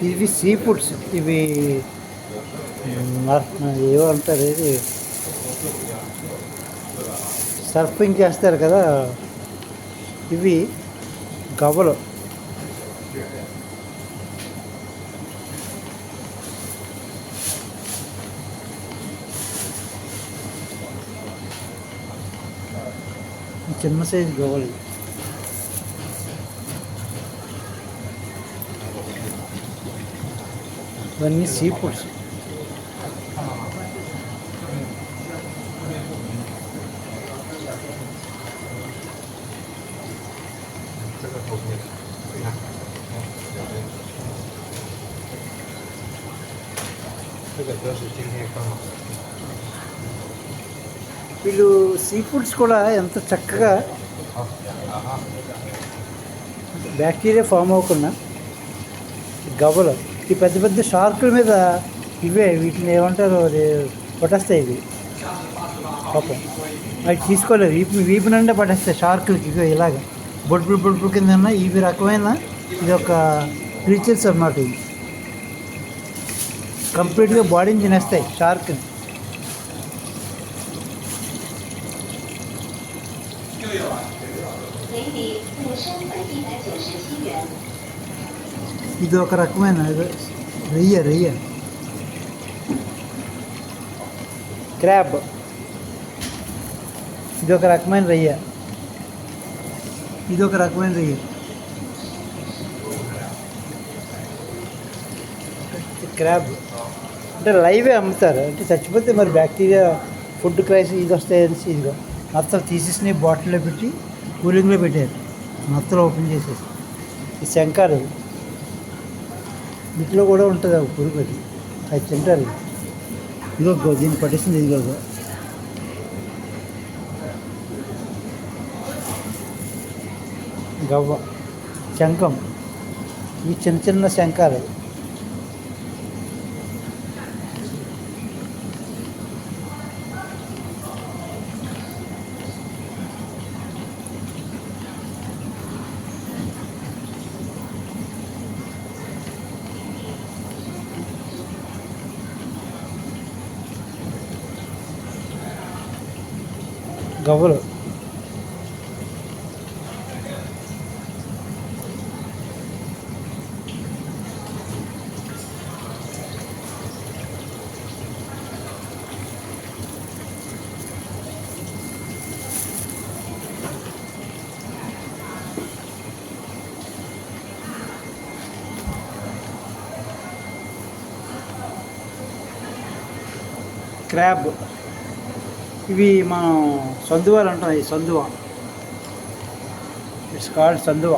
ఇవి sea foods. ఇవి ఏమంటారు, ఇది సర్ఫింగ్ చేస్తారు కదా, ఇవి గవ్వలు. చిన్న సైజు గవ్వలు. ఇవన్నీ సీ ఫుడ్స్. వీళ్ళు సీ ఫుడ్స్ కూడా ఎంత చక్కగా బ్యాక్టీరియా ఫామ్ అవ్వకుండా గవ్వలు, ఈ పెద్ద పెద్ద షార్కుల మీద వీటిని ఏమంటారు, అది పట్టేస్తాయి. ఇవి పాపం అవి తీసుకోలేదు, వీపు నిండా పట్టేస్తాయి షార్కులకి. ఇలాగ బొడ్పులు కింద ఉన్న ఇవి రకమైన, ఇది ఒక క్రీచర్స్ అన్నమాట. ఇవి కంప్లీట్గా బాడీని తినేస్తాయి షార్క్ని. ఇది ఒక రకమైన రొయ్య క్రాబ్. ఇది ఒక రకమైన రొయ్య. క్రాబ్ అంటే లైవే అమ్ముతారు. అంటే చచ్చిపోతే మరి బ్యాక్టీరియా ఫుడ్ క్రైసిస్ ఇది వస్తాయని ఇదిగో మొత్తం తీసేసి బాటిల్లో పెట్టి కూలింగ్లో పెట్టారు. మొత్తం ఓపెన్ చేసేసి ఈ శంకారు వీటిలో కూడా ఉంటుంది. ఒక పురుగు అది తింటారు. ఇదిగో దీన్ని పట్టేసింది. ఇదిగో గవ్వ, శంఖం. ఇవి చిన్న చిన్న శంఖాలు. గవ్వలు. క్రాబ్. ఇవి మనం సందువాలు అంటాం. ఈ సందువ, ఇట్స్ కాల్డ్ సందువ.